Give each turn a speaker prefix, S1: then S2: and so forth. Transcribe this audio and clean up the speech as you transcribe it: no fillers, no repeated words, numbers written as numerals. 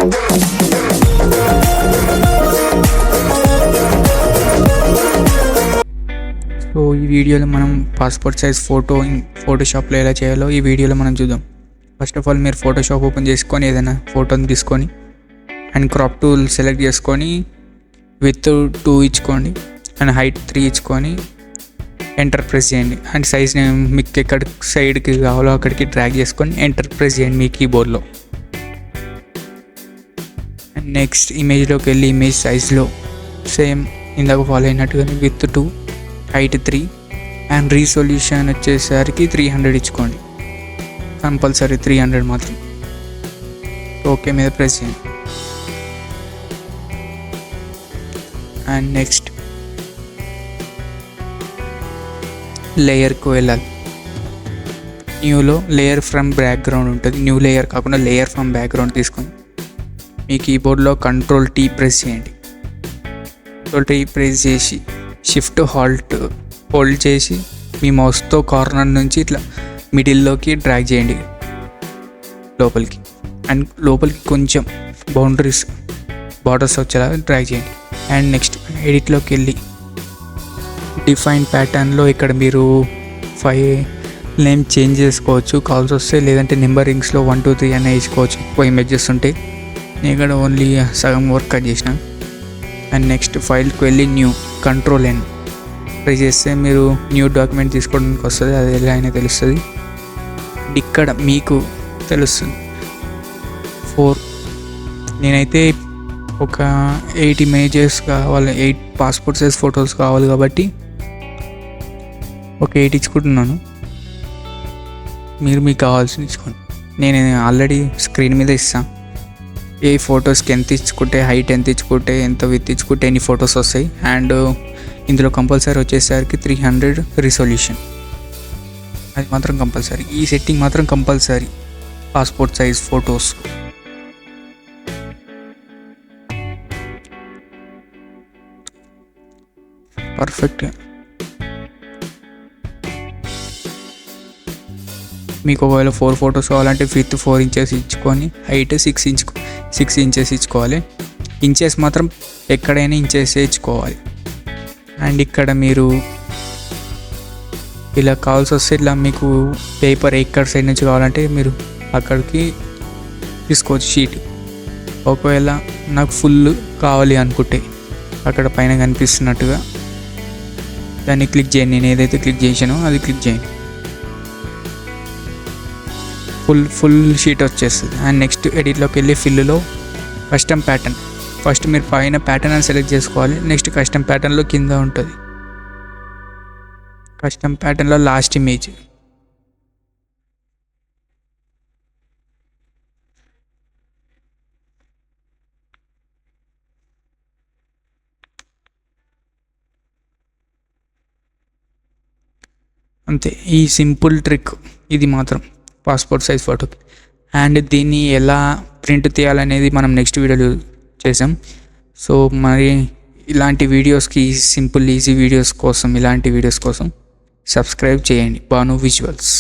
S1: So ఈ వీడియోలో మనం పాస్పోర్ట్ సైజ్ ఫోటో ఫోటోషాప్లో ఎలా చేయాలో ఈ వీడియోలో మనం చూద్దాం. ఫస్ట్ ఆఫ్ ఆల్ మీరు ఫోటోషాప్ ఓపెన్ చేసుకొని ఏదైనా ఫోటోని తీసుకొని అండ్ క్రాప్ టూల్ సెలెక్ట్ చేసుకొని విత్ 2 ఇచ్చుకోండి అండ్ హైట్ 3 ఇచ్చుకొని ఎంటర్ ప్రెస్ చేయండి. అండ్ సైజ్ మీకు ఎక్కడ సైడ్కి కావాలో అక్కడికి డ్రాగ్ చేసుకొని ఎంటర్ ప్రెస్ చేయండి మీ కీబోర్డ్లో. అండ్ నెక్స్ట్ ఇమేజ్లోకి వెళ్ళి ఇమేజ్ సైజ్లో సేమ్ ఇందాక ఫాలో అయినట్టుగానే విత్ 2 హైట్ 3 అండ్ రీసొల్యూషన్ వచ్చేసరికి 300 ఇచ్చుకోండి. కంపల్సరీ 300 మాత్రం. ఓకే మీద ప్రెస్ చేయండి. అండ్ నెక్స్ట్ లేయర్కు వెళ్ళాలి. న్యూలో లేయర్ ఫ్రమ్ బ్యాక్గ్రౌండ్ ఉంటుంది. న్యూ లేయర్ కాకుండా లేయర్ ఫ్రమ్ బ్యాక్గ్రౌండ్ తీసుకొని మీ కీబోర్డ్లో Ctrl+T ప్రెస్ చేయండి. Ctrl+T ప్రెస్ చేసి షిఫ్ట్ హోల్డ్ చేసి మీ మౌస్తో కార్నర్ నుంచి ఇట్లా మిడిల్లోకి డ్రాగ్ చేయండి లోపలికి. అండ్ లోపలికి కొంచెం బార్డర్స్ వచ్చేలా డ్రాగ్ చేయండి. అండ్ నెక్స్ట్ ఎడిట్లోకి వెళ్ళి డిఫైన్ ప్యాటర్న్లో ఇక్కడ మీరు 5 నేమ్ చేంజ్ చేసుకోవచ్చు కావాల్సి వస్తే, లేదంటే నెంబరింగ్స్లో 1 2 3 అనే వేసుకోవచ్చు. ఎక్కువ ఇమేజెస్ ఉంటాయి. నేను ఇక్కడ ఓన్లీ సగం వర్క్ కట్ చేసిన. అండ్ నెక్స్ట్ ఫైల్కి వెళ్ళి న్యూ Ctrl+N ప్రెస్ చేస్తే మీరు న్యూ డాక్యుమెంట్ తీసుకోవడానికి వస్తుంది. అది ఎలా అయినా తెలుస్తుంది. ఇక్కడ మీకు తెలుస్తుంది 4. నేనైతే ఒక 8 ఇమేజెస్ కావాలి, 8 పాస్పోర్ట్ సైజ్ ఫొటోస్ కావాలి కాబట్టి ఒక 8 ఇచ్చుకుంటున్నాను. మీరు మీకు కావాల్సింది ఇచ్చుకోండి. నేను ఆల్రెడీ స్క్రీన్ మీద ఇస్తాను. ఏ ఫొటోస్కి ఎంత ఇచ్చుకుంటే, హైట్ ఎంత ఇచ్చుకుంటే, ఎంత విత్ ఇచ్చుకుంటే ఎన్ని ఫొటోస్ వస్తాయి. అండ్ ఇందులో కంపల్సరీ వచ్చేసరికి 300 రిజల్యూషన్. అది మాత్రం కంపల్సరీ. ఈ సెట్టింగ్ మాత్రం compulsory passport size photos. Perfect. మీకు ఒకవేళ 4 ఫొటోస్ కావాలంటే విత్ 4 ఇంచెస్ ఇచ్చుకొని హైట్ 6 ఇంచెస్ ఇచ్చుకోవాలి. ఇంచెస్ మాత్రం ఎక్కడైనా ఇంచెస్ ఇచ్చుకోవాలి. అండ్ ఇక్కడ మీరు ఇలా కావాల్సి వస్తే ఇట్లా మీకు పేపర్ ఎక్కడ సైడ్ నుంచి కావాలంటే మీరు అక్కడికి తీసుకోవచ్చు షీట్. ఒకవేళ నాకు ఫుల్ కావాలి అనుకుంటే అక్కడ పైన కనిపిస్తున్నట్టుగా దాన్ని క్లిక్ చేయండి. నేను ఏదైతే క్లిక్ చేసానో అది క్లిక్ చేయండి. ఫుల్ షీట్ వచ్చేస్తుంది. అండ్ నెక్స్ట్ ఎడిట్లోకి వెళ్ళి ఫిల్లో కస్టమ్ ప్యాటర్న్. ఫస్ట్ మీరు పైన ప్యాటర్న్ అని సెలెక్ట్ చేసుకోవాలి. నెక్స్ట్ కస్టమ్ ప్యాటర్న్లో కింద ఉంటుంది. కస్టమ్ ప్యాటర్న్లో లాస్ట్ ఇమేజ్. అంతే. ఈ సింపుల్ ట్రిక్ ఇది మాత్రం పాస్పోర్ట్ సైజ్ ఫోటోకి. అండ్ దీన్ని ఎలా ప్రింట్ తీయాలనేది మనం నెక్స్ట్ వీడియోలో చేసాం. సో మరి ఇలాంటి వీడియోస్కి సింపుల్ ఈజీ వీడియోస్ కోసం, ఇలాంటి వీడియోస్ కోసం సబ్స్క్రైబ్ చేయండి భాను విజువల్స్.